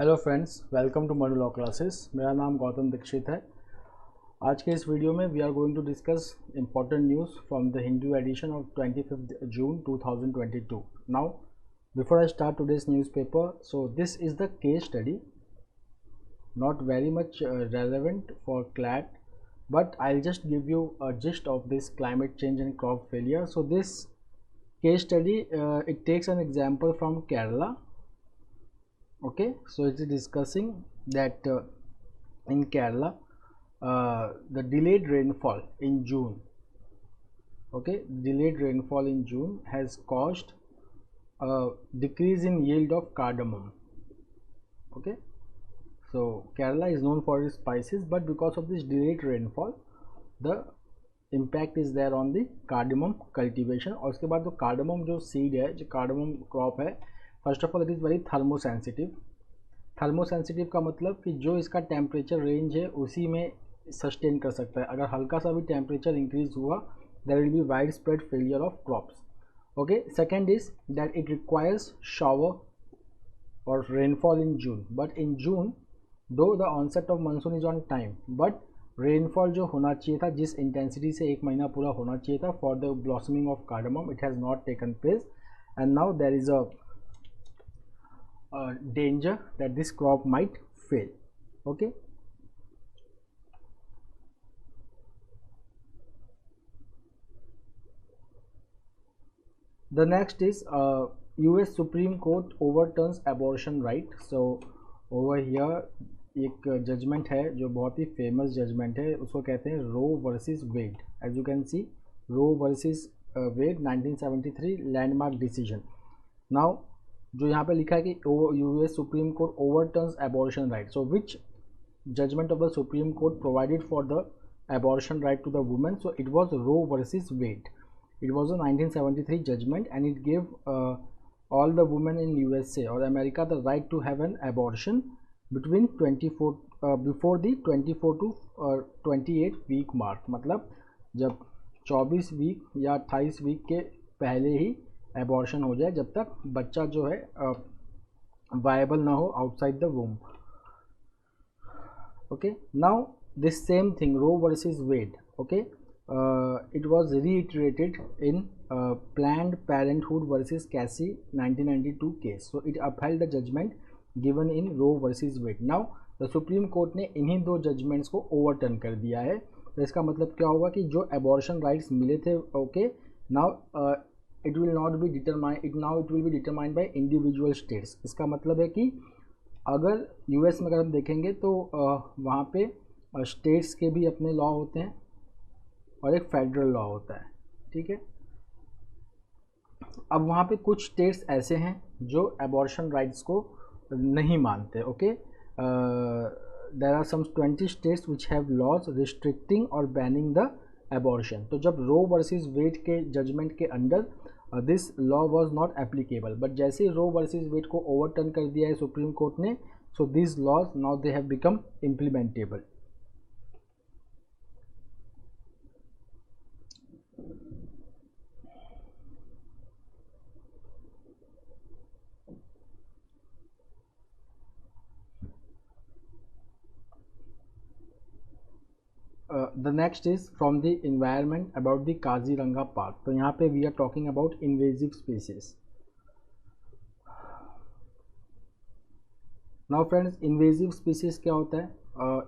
Hello friends, welcome to Manu law classes. मेरा नाम गौतम दीक्षित है। आज के इस वीडियो में we are going to discuss important news from the Hindu edition of 25th June 2022. Now before I start today's newspaper, so this is the case study, not very much relevant for CLAT, but I'll just give you a gist of this climate change and crop failure. So this case study, it takes an example from Kerala. Okay, so it is discussing that in Kerala, the delayed rainfall in June, okay, delayed rainfall in June has caused a decrease in yield of cardamom. Okay, so Kerala is known for its spices, but because of this delayed rainfall, the impact is there on the cardamom cultivation. और उसके बाद जो cardamom जो seed है, जो cardamom crop है, first of all it is very thermosensitive. Thermosensitive का मतलब कि जो इसका टेम्परेचर रेंज है उसी में सस्टेन कर सकता है। अगर हल्का सा भी टेम्परेचर इंक्रीज हुआ, there will be widespread failure of crops. Okay, second is that it requires shower और rainfall in June, but in June though the onset of monsoon is on time, but rainfall जो होना चाहिए था, जिस intensity से एक महीना पूरा होना चाहिए था for the blossoming of cardamom, it has not taken place, and now there is a danger that this crop might fail. Okay, the next is US Supreme Court overturns abortion right. So over here एक judgement है जो बहुत ही famous judgement है, उसको कहते हैं Roe versus Wade. As you can see, Roe versus Wade 1973 landmark decision. Now जो यहाँ पे लिखा है कि US Supreme Court overturns abortion right, so which judgment of the Supreme Court provided for the abortion right to the women, so it was Roe versus Wade. It was a 1973 judgment and it give all the women in USA और America the right to have an abortion between 24 before the 24 to 28 week mark, मतलब जब 24 week या 28 week के पहले ही abortion हो जाए, जब तक बच्चा जो है वायबल ना हो outside the womb. Okay, now this same thing Roe versus Wade, okay, it was reiterated in Planned Parenthood versus Casey 1992 case, so it upheld the judgment given in Roe versus Wade. Now the Supreme court ने इन्हीं दो judgements को overturn कर दिया है। तो इसका मतलब क्या होगा कि जो एबॉर्शन राइट्स मिले थे, okay, now it will not be determined, it will be determined by individual states। इसका मतलब है कि अगर यूएस में अगर हम देखेंगे तो वहाँ पे स्टेट्स के भी अपने लॉ होते हैं और एक फेडरल लॉ होता है, ठीक है। अब वहाँ पे कुछ स्टेट्स ऐसे हैं जो एबॉर्शन राइट्स को नहीं मानते। Okay, there are some 20 states which have laws restricting और बैनिंग द एबॉर्शन। तो जब रो वर्सेस वेड के जजमेंट के under this law was not applicable, but जैसे रो वर्सेस वेड को ओवरटर्न कर दिया है सुप्रीम कोर्ट ने, so this laws now they have become implementable. The next is from the environment about the Kaziranga park. तो यहाँ पे we are talking about invasive species. Now friends, invasive species क्या होता है?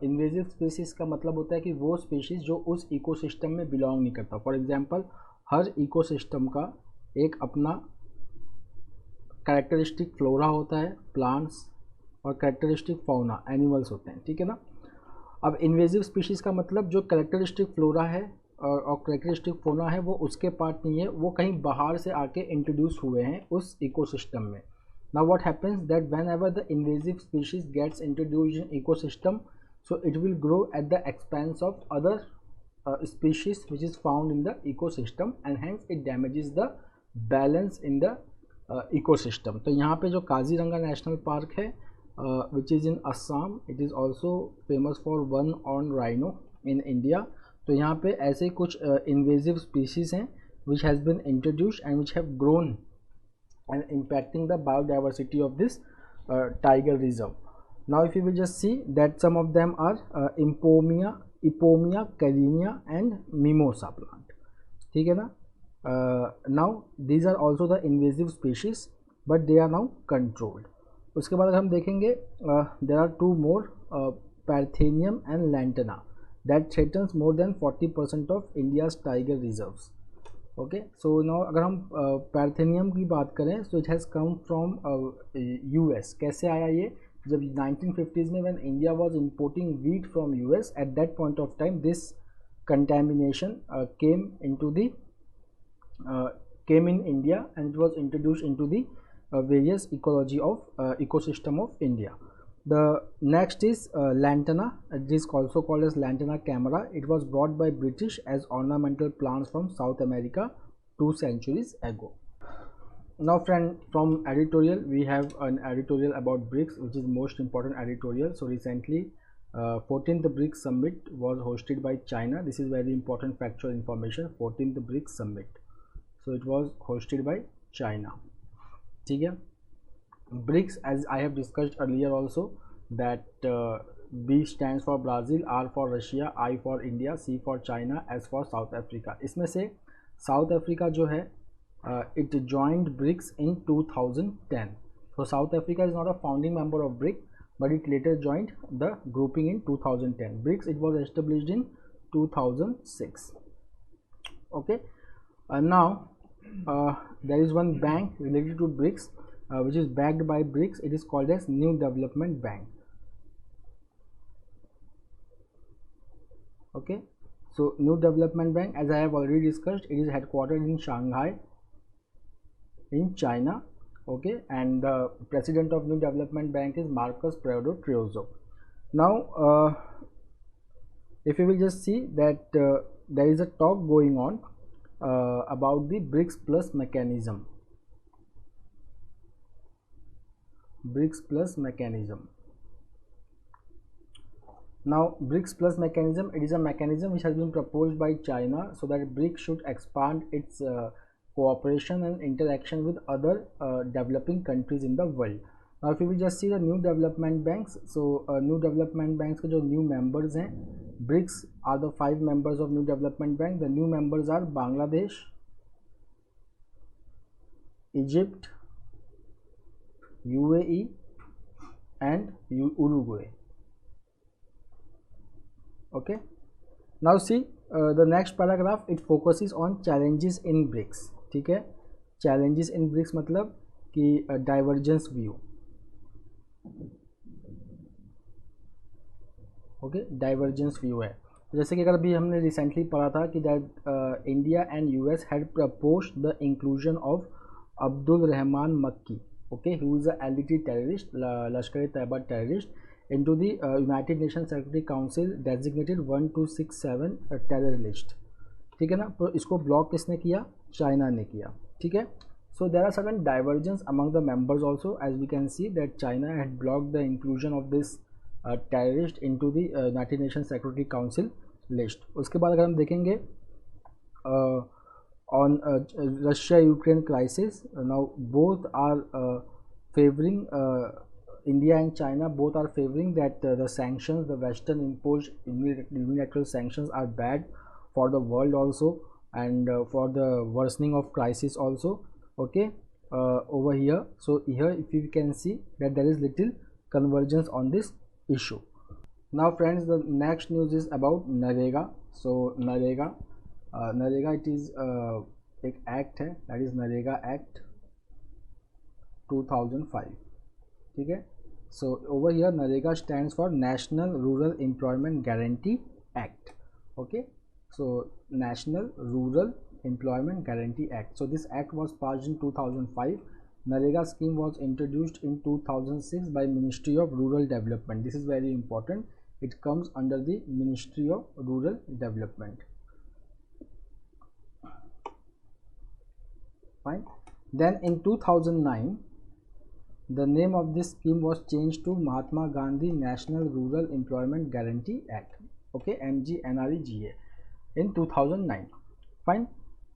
इन्वेजिव स्पीसीज का मतलब होता है कि वो स्पीशीज जो उस इकोसिस्टम में बिलोंग नहीं करता। फॉर एग्जांपल, हर इकोसिस्टम का एक अपना कैरेक्टरिस्टिक फ्लोरा होता है, प्लांट्स, और कैरेक्टरिस्टिक फौना, एनिमल्स होते हैं, ठीक है ना। अब इन्वेजिव स्पीशीज़ का मतलब जो कैरेक्टरिस्टिक फ्लोरा है और कैरेक्टरिस्टिक फौना है वो उसके पार्ट नहीं है, वो कहीं बाहर से आके इंट्रोड्यूस हुए हैं उस इकोसिस्टम में। Now what happens that whenever the invasive species gets introduced in ecosystem, so it will grow at the expense of other species which is found in the ecosystem and hence it damages the balance in the ecosystem. तो यहाँ पे जो Kaziranga national park है, which is in Assam, it is also famous for one-horned rhino in India। तो यहाँ पे ऐसे कुछ invasive species हैं which has been introduced and which have grown and impacting the biodiversity of this tiger reserve। Now if you will just see that some of them are Ipomia, Carenia and Mimosa plant, ठीक है ना. Now these are also the invasive species but they are now controlled. उसके बाद अगर हम देखेंगे there are two more Parthenium and Lantana that threatens more than 40% of India's tiger reserves. Okay, so now अगर हम पैर्थेनियम की बात करें so it has come from US. कैसे आया ये? जब 1950s में when India was importing wheat from US, at that point of time this contamination came in India and it was introduced into the various ecosystem of India. The next is Lantana. It is also called as Lantana camara. It was brought by British as ornamental plants from South America 2 centuries ago. Now friend, from editorial we have an editorial about BRICS, which is most important editorial. So recently 14th BRICS summit was hosted by China. This is very important factual information. 14th BRICS summit, so it was hosted by China. ठीक है. BRICS, as I have discussed earlier also, that B stands for Brazil, R for Russia, I for India, C for China, S for South Africa. इसमें से South Africa जो है it joined BRICS in 2010. So South Africa is not a founding member of BRICS, but it later joined the grouping in 2010. BRICS, it was established in 2006. Okay, now there is one bank related to BRICS which is backed by BRICS. It is called as New Development Bank. Okay, so New Development Bank, as I have already discussed, it is headquartered in Shanghai in China. Okay, and the president of New Development Bank is Marcos Prado Triozo. Now if you will just see that there is a talk going on about the BRICS plus mechanism. BRICS plus mechanism. Now BRICS plus mechanism, it is a mechanism which has been proposed by China so that BRICS should expand its cooperation and interaction with other developing countries in the world. Now if you will just see the new development banks, so new development banks के जो new members हैं, BRICS are the 5 members of new development bank. The new members are Bangladesh, Egypt, UAE and Uruguay. Okay, now see the next paragraph, it focuses on challenges in BRICS. ठीक है, challenges in BRICS मतलब कि divergence view. Okay, divergence view है. जैसे कि अगर अभी हमने recently पढ़ा था कि that India and US had proposed the inclusion of Abdul Rahman Makki, okay, who is a LTT terrorist, Lashkar-e-Taiba terrorist, into the United Nations Security Council designated 1267 terror list. ठीक है ना, तो इसको ब्लॉक किसने किया? चाइना ने किया. ठीक है. So there are certain divergence among the members also, as we can see that China had blocked the inclusion of this terrorist into the United Nations Security Council list. उसके बाद अगर हम देखेंगे on Russia-Ukraine crisis, now both are favoring, India and China both are favoring that the sanctions, the Western imposed unilateral sanctions are bad for the world also and for the worsening of crisis also. Okay, over here, so here if you can see that there is little convergence on this issue. Now friends, the next news is about NREGA. So NREGA, it is एक act है, that is NREGA Act 2005. ठीक है. So over here NREGA stands for National Rural Employment Guarantee Act. Okay, so National Rural Employment Guarantee Act. So this act was passed in 2005. NREGA scheme was introduced in 2006 by Ministry of Rural Development. This is very important. It comes under the Ministry of Rural Development. Fine. Then in 2009, the name of this scheme was changed to Mahatma Gandhi National Rural Employment Guarantee Act. Okay, MGNREGA in 2009. Fine.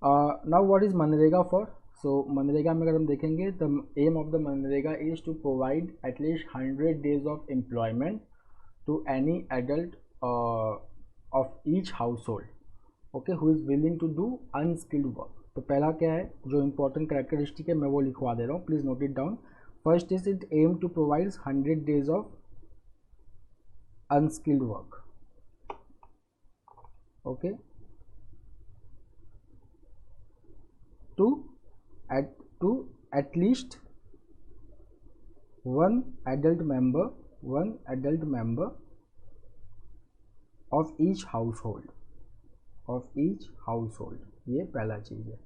Now what is MNREGA for? सो मनरेगा में अगर हम देखेंगे the aim of the मनरेगा is to provide at least 100 days of employment to any adult of each household, okay, who is willing to do unskilled work. तो पहला क्या है जो इंपॉर्टेंट कैरेक्टरिस्टिक है मैं वो लिखवा दे रहा हूँ, please note it down. First is it aim to provide 100 days of unskilled work, okay, to at least one adult member of each household, ये पहला चीज है,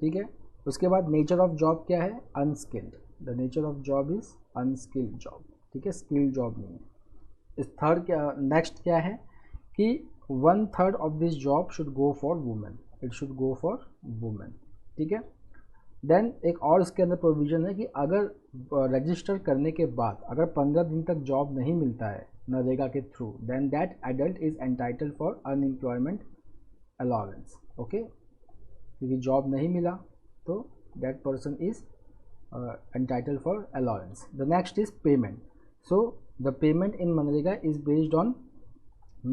ठीक है। उसके बाद नेचर ऑफ जॉब क्या है, unskilled, the nature of job is unskilled job, ठीक है, स्किल्ड जॉब नहीं है। इस थर्ड क्या, नेक्स्ट क्या है कि 1/3 of this job should go for women, it should go for women, ठीक है। देन एक और इसके अंदर प्रोविज़न है कि अगर रजिस्टर करने के बाद अगर 15 दिन तक जॉब नहीं मिलता है नरेगा के through, then that adult is entitled for unemployment allowance, okay, क्योंकि जॉब नहीं मिला तो that person is entitled for allowance. The next is payment, so the payment in मनरेगा is based on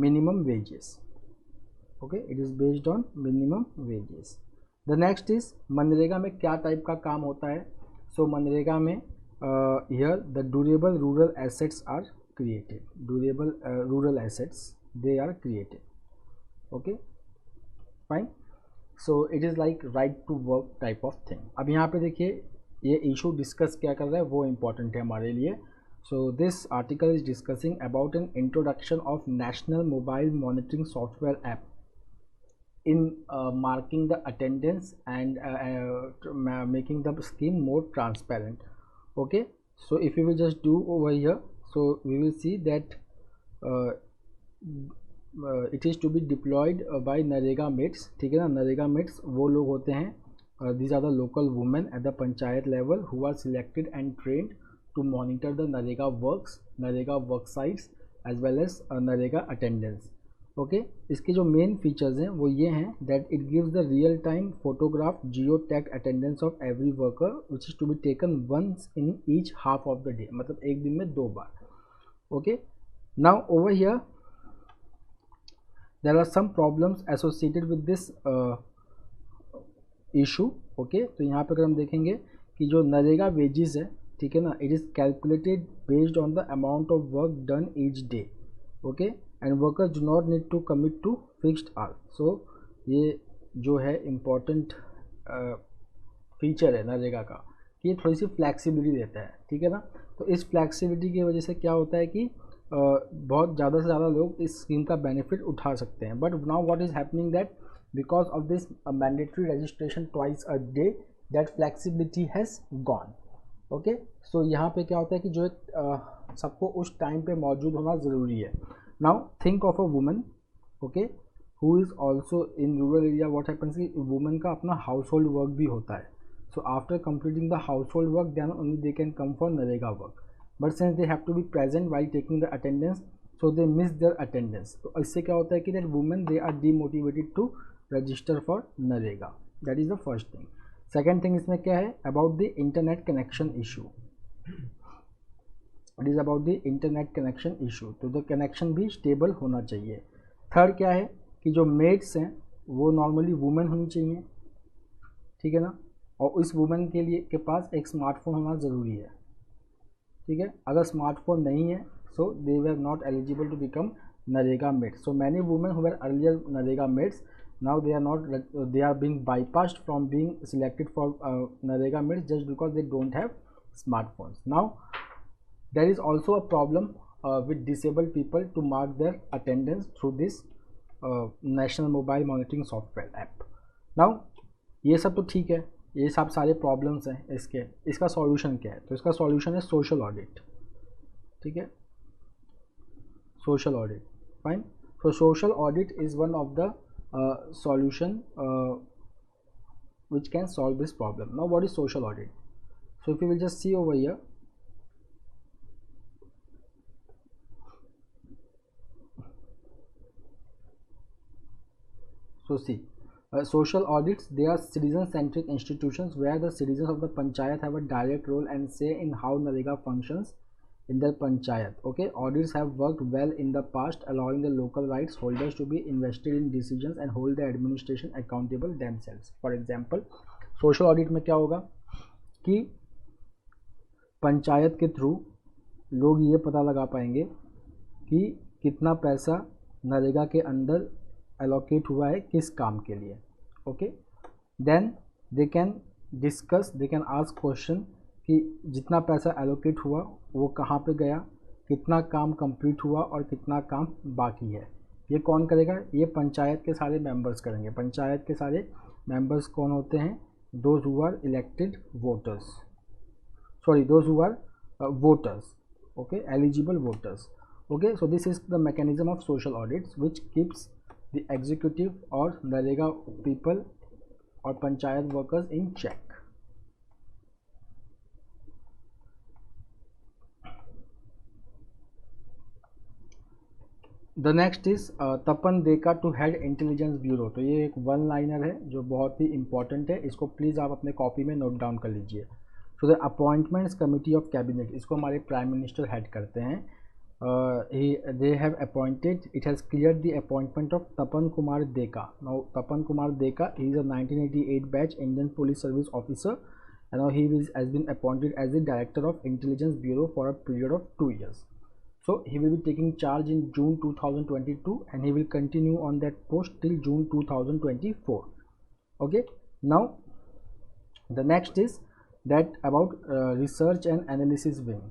minimum wages, okay, it is based on minimum wages. The next is MNREGA में क्या type का काम होता है। सो मनरेगा में here the durable rural assets are created, durable rural assets they are created, okay, fine. So it is like right to work type of thing. अब यहाँ पे देखिए ये इशू डिस्कस क्या कर रहा है वो इम्पोर्टेंट है हमारे लिए। So this article is discussing about an introduction of National Mobile Monitoring Software app in marking the attendance and making the scheme more transparent. Okay, so if you will just do over here, so we will see that it is to be deployed by NREGA mates, ठीक है ना। NREGA mats वो लोग होते हैं, these are the local women at the panchayat level who are selected and trained to monitor the NREGA works, NREGA work sites as well as NREGA attendance, okay. इसके जो main features हैं वो ये हैं that it gives the real time photograph geo tag attendance of every worker which is to be taken once in each half of the day, मतलब एक दिन में 2 बार, ओके। Now over here there are some problems associated with this issue, okay. तो यहाँ पे अगर हम देखेंगे कि जो नरेगा वेजेस है, ठीक है ना, it is calculated based on the amount of work done each day, okay, and workers do not need to commit to fixed hour. So ये जो है इम्पॉर्टेंट फीचर है नरेगा का कि ये थोड़ी सी फ्लैक्सिबिलिटी देता है, ठीक है ना। तो इस फ्लैक्सिबिलिटी की वजह से क्या होता है कि बहुत ज़्यादा से ज़्यादा लोग इस स्कीम का बेनिफिट उठा सकते हैं। But now what is happening that because of this mandatory registration twice a day that flexibility has gone, okay. So यहाँ पे क्या होता है कि जो सबको उस टाइम पे मौजूद होना ज़रूरी है। Now think of a woman, okay, who is also in rural area, what happens कि वुमन का अपना हाउस होल्ड वर्क भी होता है। So after completing the household work then only they can come for NREGA work, but since they have to be present while taking the attendance so they miss their attendance. तो इससे क्या होता है कि that women they are demotivated to register for NREGA, that is the first thing. Second thing इसमें क्या है, about the internet connection issue, it is about the internet connection issue, तो द कनेक्शन भी स्टेबल होना चाहिए। थर्ड क्या है कि जो मेड्स हैं वो नॉर्मली वुमेन होनी चाहिए, ठीक है ना, और इस वुमेन के लिए के पास एक स्मार्टफोन होना ज़रूरी है, ठीक है। अगर स्मार्टफोन नहीं है so they were not eligible to become NREGA mates. So many women who were earlier NREGA mates now they are not, they are being bypassed from being selected for Narega meets just because they don't have smartphones. Now there is also a problem with disabled people to mark their attendance through this national mobile monitoring software app. Now ये सब तो ठीक है, ये सब सारे problems हैं इसके, इसका सॉल्यूशन क्या है, तो इसका सॉल्यूशन है सोशल ऑडिट, ठीक है, social audit, fine. So social audit is one of the solution which can solve this problem. Now what is social audit? So if you will just see over here, so see Social audits, they are citizen-centric institutions where the citizens of the panchayat have a direct role and say in how NREGA functions in their panchayat. Okay, audits have worked well in the past, allowing the local rights holders to be invested in decisions and hold the administration accountable themselves. For example, social audit में क्या होगा कि पंचायत के through लोग ये पता लगा पाएंगे कि कितना पैसा नरेगा के अंदर एलोकेट हुआ है किस काम के लिए. Okay, then they can discuss, they can ask question कि जितना पैसा एलोकेट हुआ वो कहाँ पे गया, कितना काम कंप्लीट हुआ और कितना काम बाकी है. ये कौन करेगा? ये पंचायत के सारे मेंबर्स करेंगे. पंचायत के सारे मेंबर्स कौन होते हैं? Those who are elected voters, sorry those who are voters. Okay, eligible voters. Okay, so this is the mechanism of social audits which keeps the executive or NREGA people or panchayat workers in check. The next is Tapan Deka to head intelligence bureau. तो ये एक one liner है जो बहुत ही important है, इसको please आप अपने कॉपी में नोट डाउन कर लीजिए. So the appointments committee of cabinet, इसको हमारे प्राइम मिनिस्टर हेड करते हैं. They have appointed, it has cleared the appointment of Tapan Kumar Deka. Now Tapan Kumar Deka, he is a 1988 batch Indian Police Service officer, and now he has been appointed as the Director of Intelligence Bureau for a period of 2 years. So he will be taking charge in June 2022 and he will continue on that post till June 2024. Okay, now the next is that about research and analysis wing.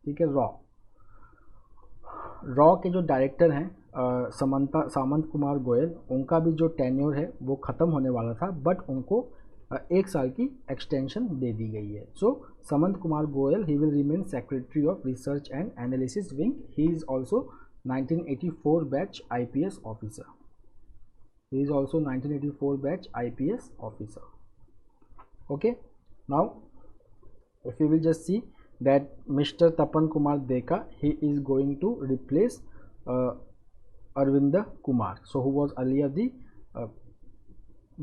ठीक है, raw के जो director हैं सामंत कुमार गोयल, उनका भी जो tenure है वो ख़त्म होने वाला था, बट उनको 1 साल की एक्सटेंशन दे दी गई है. So Samant Kumar Goyal, he will remain secretary of research and analysis wing. He is also 1984 batch IPS officer. He is also 1984 batch IPS officer. Okay, now if you will just see that Mr. Tapan Kumar Deka, he is going to replace Arvinda Kumar, so who was earlier the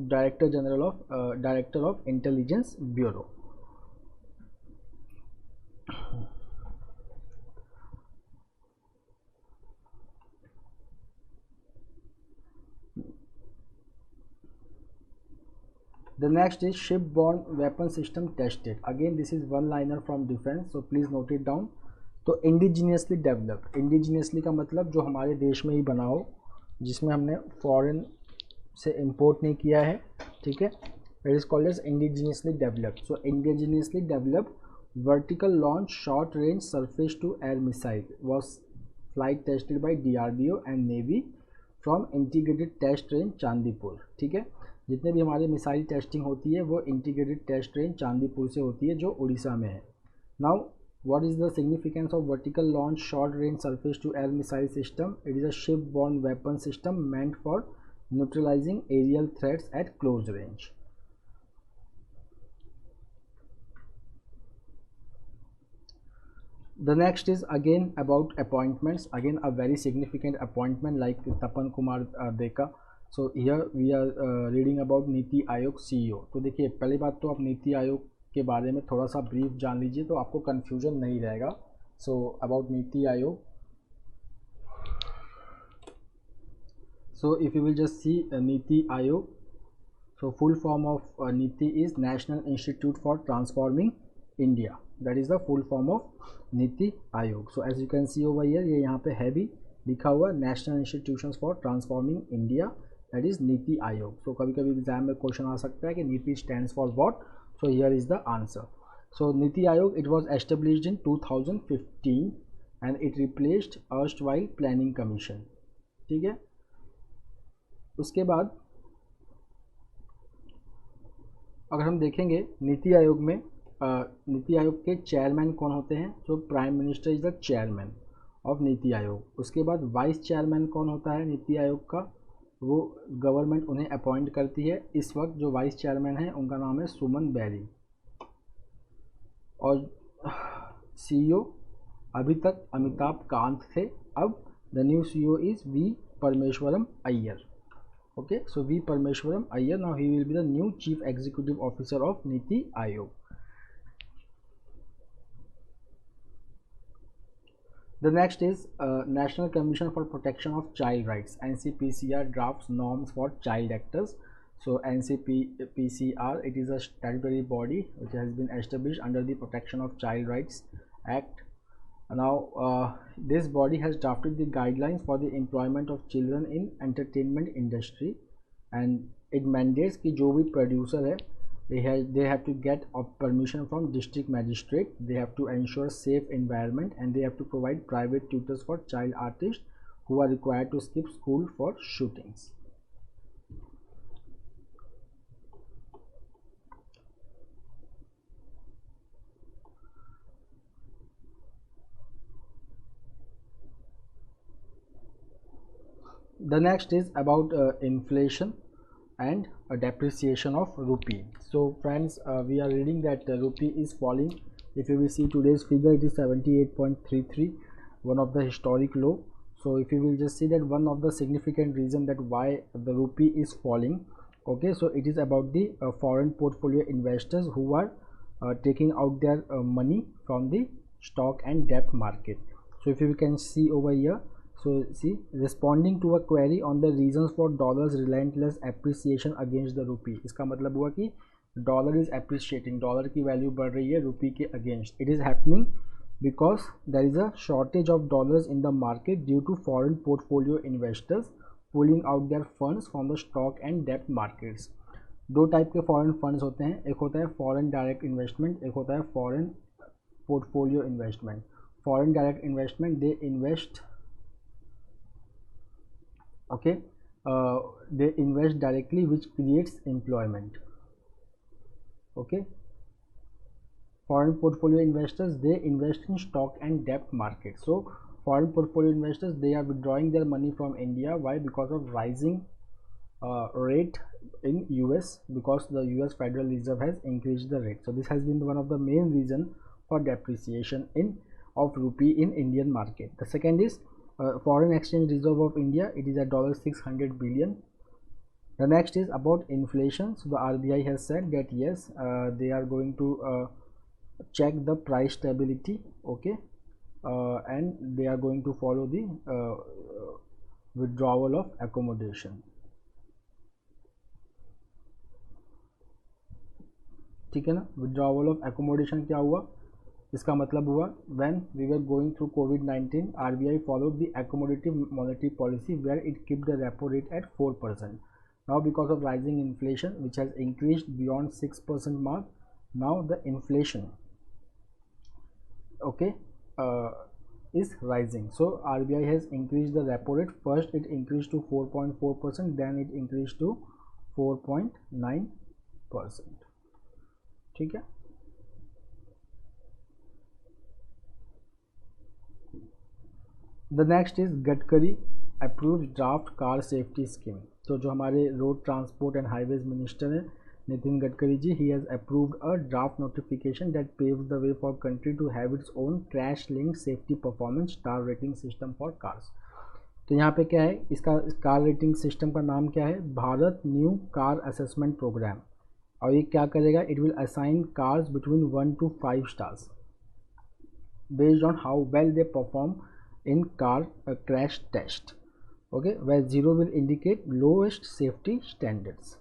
Director of Intelligence Bureau. The next is shipborne weapon system tested. Again this is one liner from defense, so please note it down. तो indigenously developed, indigenously का मतलब जो हमारे देश में ही बना हो, जिसमें हमने फॉरेन से इंपोर्ट नहीं किया है. ठीक है, it is called as indigenously developed. So indigenously developed vertical launch short range surface to air missile was flight tested by DRDO and Navy from integrated test range Chandipur. ठीक है, जितने भी हमारे मिसाइल टेस्टिंग होती है वो इंटीग्रेटेड टेस्ट रेंज चांदीपुर से होती है जो उड़ीसा में है. Now what is the significance of vertical launch short range surface to air missile system? It is a ship borne weapon system meant for neutralising aerial threats at close range. The next is again about appointments. Again a very significant appointment like Tapan Kumar Deka. So here we are reading about NITI Aayog CEO. तो देखिए, पहली बात तो आप नीति आयोग के बारे में थोड़ा सा ब्रीफ जान लीजिए तो आपको कन्फ्यूजन नहीं रहेगा. सो about NITI Aayog, so if you will just see NITI Aayog, so full form of NITI is national institute for transforming India. That is the full form of NITI Aayog. So as you can see over here, ये यहाँ पे है भी लिखा हुआ national institutions for transforming India, that is NITI Aayog. सो कभी कभी exam में क्वेश्चन आ सकता है कि Niti stands for what. So here is the answer. So Niti Aayog, it was established in 2015 and it replaced erstwhile planning commission. ठीक है, उसके बाद अगर हम देखेंगे नीति आयोग में, नीति आयोग के चेयरमैन कौन होते हैं? जो prime minister is the chairman of NITI आयोग. उसके बाद वाइस चेयरमैन कौन होता है नीति आयोग का? वो गवर्नमेंट उन्हें अपॉइंट करती है. इस वक्त जो वाइस चेयरमैन है उनका नाम है सुमन बैरी. और CEO अभी तक अमिताभ कांत थे. अब the new CEO is V Parameswaran Iyer. Okay, so V Parmeshwaram Iyer, now he will be the new Chief Executive Officer of Niti Aayog. The next is National Commission for Protection of Child Rights, NCPCR drafts norms for child actors. So NCPCR, it is a statutory body which has been established under the Protection of Child Rights Act. Now this body has drafted the guidelines for the employment of children in entertainment industry, and it mandates कि जो भी producer है they have to get permission from district magistrate, they have to ensure safe environment, and they have to provide private tutors for child artists who are required to skip school for shootings. The next is about inflation and a depreciation of rupee. So friends, we are reading that rupee is falling. If you will see today's figure, it is 78.33, one of the historic low. So if you will just see that one of the significant reason that why the rupee is falling, okay, so it is about the foreign portfolio investors who are taking out their money from the stock and debt market. So if you can see over here, so see, responding to a query on the reasons for dollar's relentless appreciation against the rupee, इसका मतलब हुआ कि dollar is appreciating, dollar की value बढ़ रही है rupee के against. It is happening because there is a shortage of dollars in the market due to foreign portfolio investors pulling out their funds from the stock and debt markets. दो type के foreign funds होते हैं, एक होता है foreign direct investment, एक होता है foreign portfolio investment. Foreign direct investment, they invest, okay, they invest directly, which creates employment. Okay, foreign portfolio investors, they invest in stock and debt market. So foreign portfolio investors, they are withdrawing their money from India. Why? Because of rising rate in US, because the US Federal Reserve has increased the rate. So this has been one of the main reason for depreciation of rupee in Indian market. The second is foreign exchange reserve of India, it is at $600 billion. The next is about inflation. So the RBI has said that yes, they are going to check the price stability, okay, and they are going to follow the withdrawal of accommodation. ठीक है ना, withdrawal of accommodation क्या हुआ, इसका मतलब हुआ when we were going through COVID-19, RBI followed the accommodative monetary policy where it kept the repo rate at 4%. Now because of rising inflation which has increased beyond 6% mark, now the inflation, okay, is rising. So RBI has increased the repo rate. First it increased to 4.4%, then it increased to 4.9%. ठीक है. The next is Gadkari approves draft car safety scheme. तो जो हमारे road transport and highways minister हैं Nitin Gadkari ji, he has approved a draft notification that paves the way for country to have its own crash linked safety performance star rating system for cars. तो यहाँ पे क्या है, इसका कार रेटिंग सिस्टम का नाम क्या है, Bharat new car assessment programme. और ये क्या करेगा, it will assign cars between 1 to 5 stars based on how well they perform in car crash test, okay, where 0 will indicate lowest safety standards.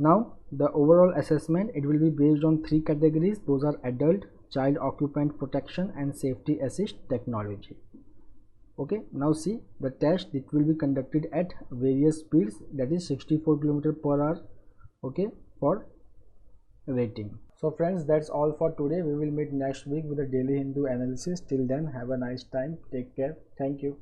Now the overall assessment, it will be based on 3 categories. Those are adult, child occupant protection and safety assist technology. Okay, now see the test, it will be conducted at various speeds, that is 64 km/h, okay, for rating. So friends, that's all for today. We will meet next week with a daily Hindu analysis. Till then, have a nice time. Take care. Thank you.